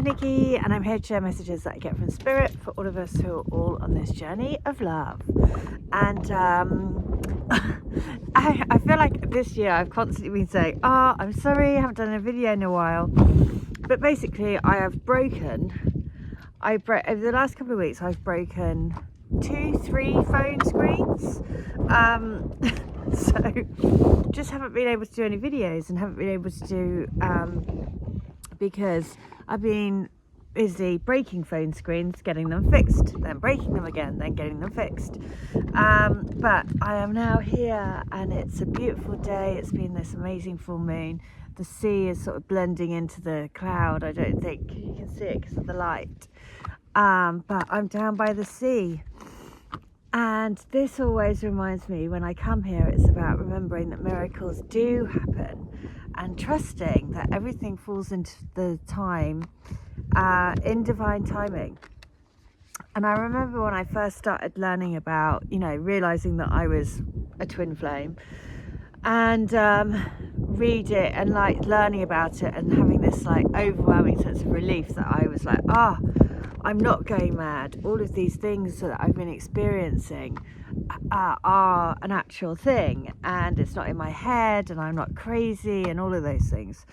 Nikki, and I'm here to share messages that I get from Spirit for all of us who are all on this journey of love. And I feel like this year I've constantly been saying, I'm sorry, I haven't done a video in a while. But basically, I have over the last couple of weeks, I've broken 2-3 phone screens. So just haven't been able to do any videos and haven't been able to do because I've been busy breaking phone screens, getting them fixed, then breaking them again, then getting them fixed. But I am now here and it's a beautiful day. It's been this amazing full moon. The sea is sort of blending into the cloud. I don't think you can see it because of the light. But I'm down by the sea. And this always reminds me, when I come here, it's about remembering that miracles do happen and trusting that everything falls into the time in divine timing. And I remember when I first started learning about, realizing that I was a twin flame, and read it and learning about it and having this overwhelming sense of relief that I was like, I'm not going mad. All of these things that I've been experiencing are an actual thing, and it's not in my head, and I'm not crazy, and all of those things.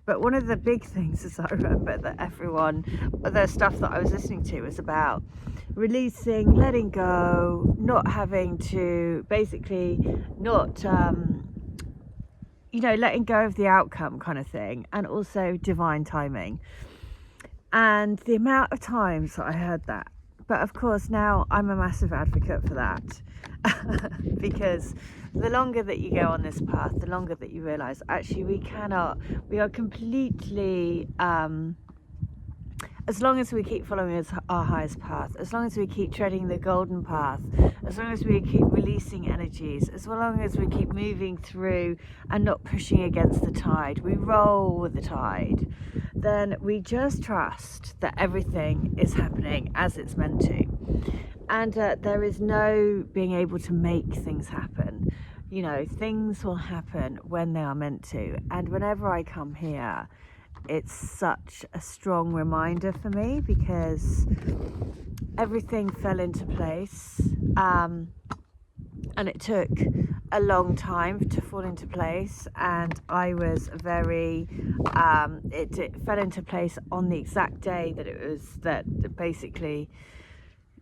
But one of the big things is I remember that the stuff that I was listening to was about releasing, letting go, not having to, basically not, letting go of the outcome kind of thing, and also divine timing. And the amount of times that I heard that. But of course now I'm a massive advocate for that because the longer that you go on this path, the longer that you realize actually we are completely, as long as we keep following our highest path, as long as we keep treading the golden path, as long as we keep releasing energies, as long as we keep moving through and not pushing against the tide, we roll with the tide, then we just trust that everything is happening as it's meant to. And there is no being able to make things happen. Things will happen when they are meant to. And whenever I come here, it's such a strong reminder for me because everything fell into place, and it took a long time to fall into place, and I was very it fell into place on the exact day that basically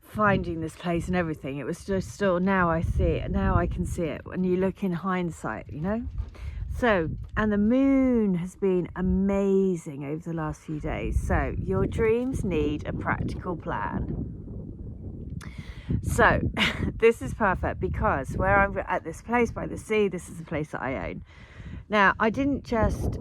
finding this place and everything, it was just still, now I see it, now I can see it when you look in hindsight, So, and the moon has been amazing over the last few days. So your dreams need a practical plan. So this is perfect because where I'm at this place by the sea, this is the place that I own. Now, I didn't just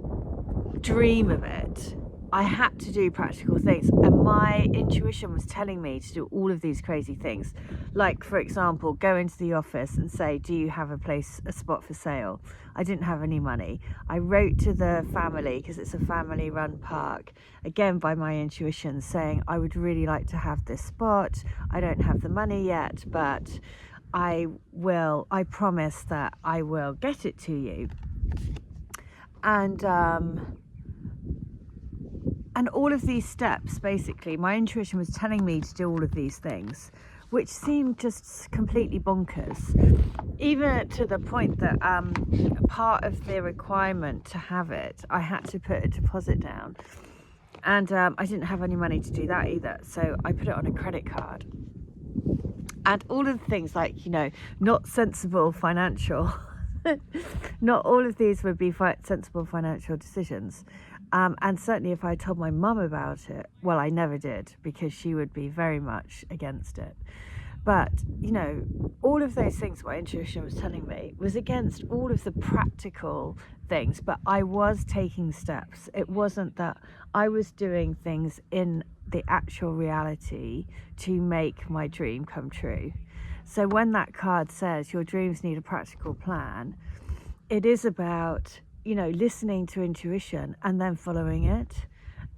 dream of it. I had to do practical things, and my intuition was telling me to do all of these crazy things. Like, for example, go into the office and say, do you have a spot for sale? I didn't have any money. I wrote to the family, because it's a family run park, again by my intuition, saying I would really like to have this spot. I don't have the money yet, but I promise that I will get it to you. And all of these steps, basically, my intuition was telling me to do all of these things, which seemed just completely bonkers. Even to the point that part of the requirement to have it, I had to put a deposit down. And I didn't have any money to do that either. So I put it on a credit card. And all of the things not sensible financial, not all of these would be sensible financial decisions. And certainly if I told my mum about it, well, I never did, because she would be very much against it. But, all of those things my intuition was telling me was against all of the practical things, but I was taking steps. It wasn't that I was doing things in the actual reality to make my dream come true. So when that card says your dreams need a practical plan, it is about listening to intuition and then following it.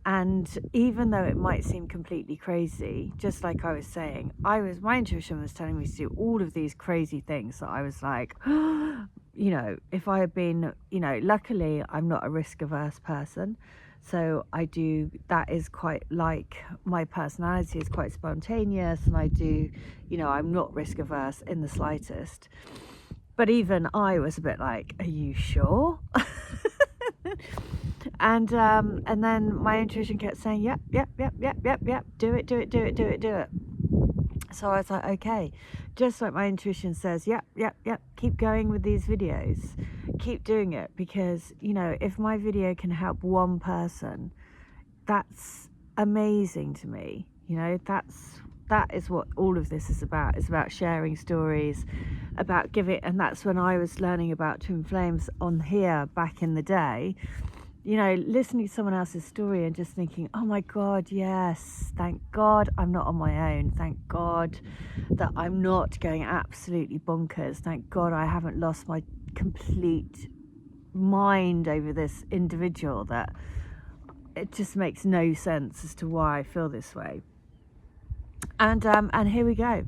And even though it might seem completely crazy, just like I was saying, my intuition was telling me to do all of these crazy things that I was like, if I had been, luckily I'm not a risk averse person. So that is quite like, my personality is quite spontaneous, and I do, I'm not risk averse in the slightest. But even I was a bit like, are you sure? And then my intuition kept saying, yep, do it. So I was like, okay, just like my intuition says, yep, keep going with these videos, keep doing it, because if my video can help one person, that's amazing to me. That is what all of this is about. It's about sharing stories, about giving. And that's when I was learning about twin flames on here back in the day, listening to someone else's story and just thinking, oh my God, yes, thank God I'm not on my own. Thank God that I'm not going absolutely bonkers. Thank God I haven't lost my complete mind over this individual, that it just makes no sense as to why I feel this way. And here we go.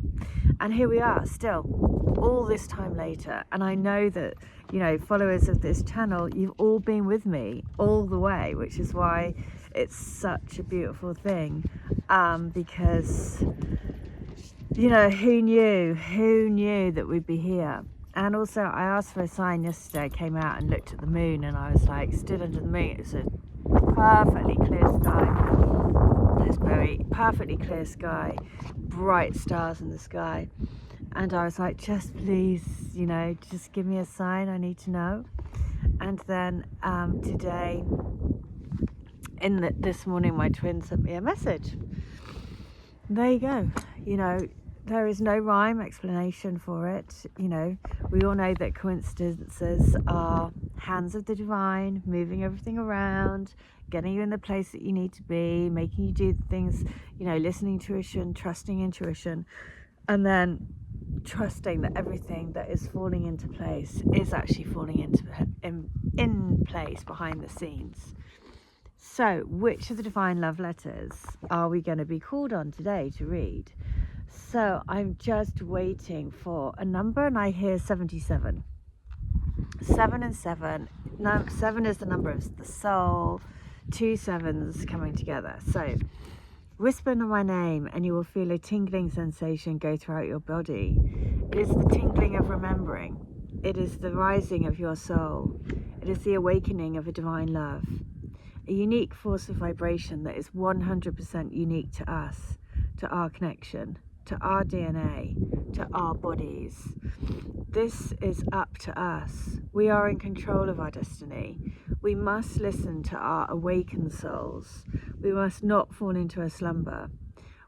And here we are still, all this time later. And I know that, followers of this channel, you've all been with me all the way, which is why it's such a beautiful thing. Because, who knew that we'd be here? And also, I asked for a sign yesterday, came out and looked at the moon, and I was like, stood under the moon. It's a perfectly clear sky. It's very perfectly clear sky, bright stars in the sky. And I was like, just please, just give me a sign, I need to know. And then today, this morning, my twin sent me a message. There you go. There is no rhyme explanation for it. We all know that coincidences are hands of the divine, moving everything around, getting you in the place that you need to be, making you do things, listening to intuition, trusting intuition, and then trusting that everything that is falling into place is actually falling in place behind the scenes. So, which of the divine love letters are we going to be called on today to read? So, I'm just waiting for a number, and I hear 77. 7 and 7. 7 is the number of the soul. 2 sevens coming together. So, whisper my name and you will feel a tingling sensation go throughout your body. It is the tingling of remembering. It is the rising of your soul. It is the awakening of a divine love. A unique force of vibration that is 100% unique to us, to our connection, to our DNA, to our bodies. This is up to us. We are in control of our destiny. We must listen to our awakened souls. We must not fall into a slumber.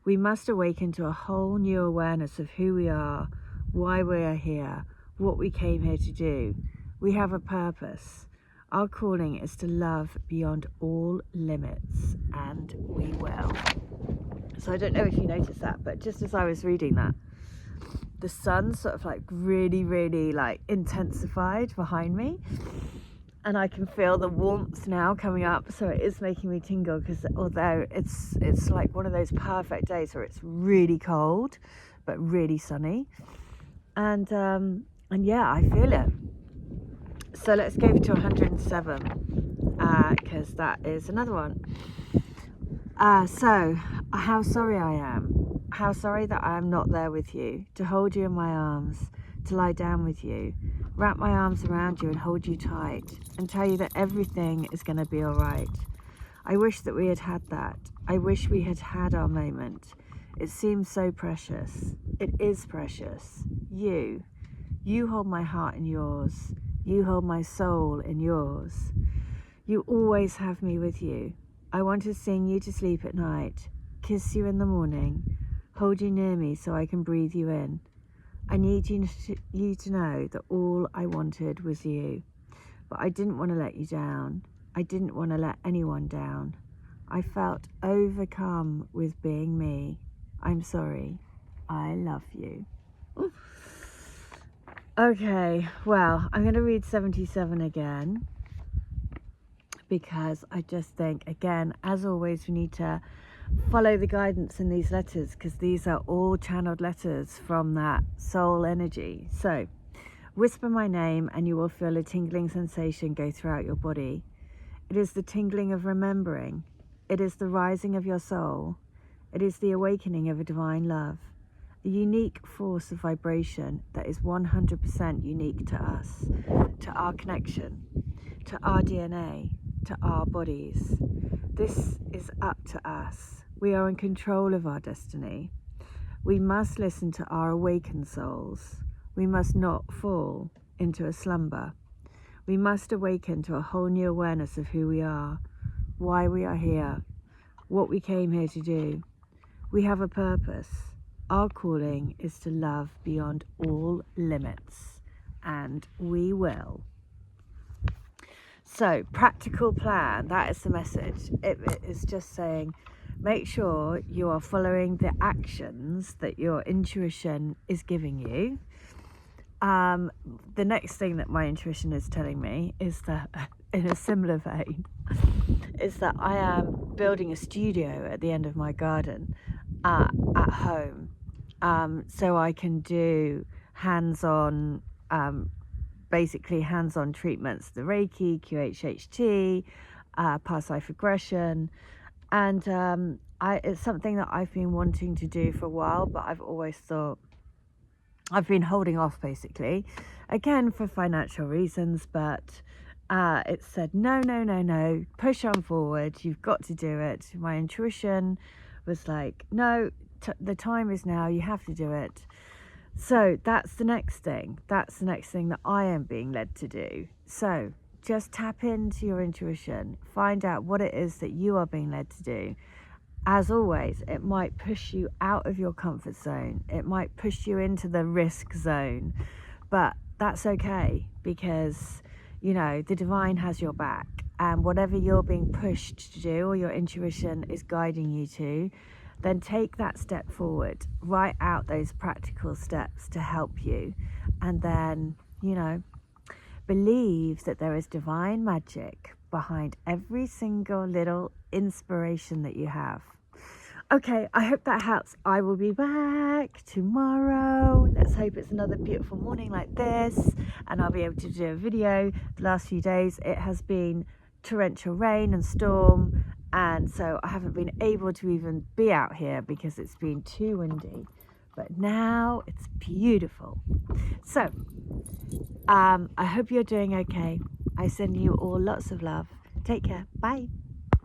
We must awaken to a whole new awareness of who we are, why we are here, what we came here to do. We have a purpose. Our calling is to love beyond all limits, and we will. So I don't know if you noticed that, but just as I was reading that, the sun sort of like really, really like intensified behind me. And I can feel the warmth now coming up, so it is making me tingle, because although it's like one of those perfect days where it's really cold but really sunny, and yeah, I feel it. So let's go to 107, because that is another one. So how sorry I am, how sorry that I am not there with you, to hold you in my arms, to lie down with you, wrap my arms around you and hold you tight, and tell you that everything is going to be all right. I wish that we had had that. I wish we had had our moment. It seems so precious. It is precious. You hold my heart in yours. You hold my soul in yours. You always have me with you. I want to sing you to sleep at night, kiss you in the morning, hold you near me so I can breathe you in. I need you to know that all I wanted was you, but I didn't want to let you down. I didn't want to let anyone down. I felt overcome with being me. I'm sorry. I love you. Ooh. Okay, well, I'm going to read 77 again, because I just think, again, as always, we need to follow the guidance in these letters, because these are all channeled letters from that soul energy. So, whisper my name and you will feel a tingling sensation go throughout your body. It is the tingling of remembering. It is the rising of your soul. It is the awakening of a divine love. The unique force of vibration that is 100% unique to us, to our connection, to our DNA, to our bodies. This is up to us. We are in control of our destiny. We must listen to our awakened souls. We must not fall into a slumber. We must awaken to a whole new awareness of who we are, why we are here, what we came here to do. We have a purpose. Our calling is to love beyond all limits, and we will. So, practical plan, that is the message. It is just saying, make sure you are following the actions that your intuition is giving you. The next thing that my intuition is telling me is that, in a similar vein, is that I am building a studio at the end of my garden at home, so I can do hands-on, basically hands-on treatments, the Reiki, QHHT, past life regression, and it's something that I've been wanting to do for a while, but I've always thought, I've been holding off basically, again for financial reasons, but it said no, push on forward, you've got to do it. My intuition was like, no, the time is now, you have to do it. So that's the next thing that I am being led to do. So just tap into your intuition, find out what it is that you are being led to do. As always, it might push you out of your comfort zone. It might push you into the risk zone, but that's okay, because, you know, the divine has your back, and whatever you're being pushed to do or your intuition is guiding you to, then take that step forward, write out those practical steps to help you, and then, you know, believe that there is divine magic behind every single little inspiration that you have. Okay, I hope that helps. I will be back tomorrow. Let's hope it's another beautiful morning like this, and I'll be able to do a video. The last few days it has been torrential rain and storm, and so I haven't been able to even be out here because it's been too windy, but now it's beautiful. So I hope you're doing okay. I send you all lots of love. Take care. Bye.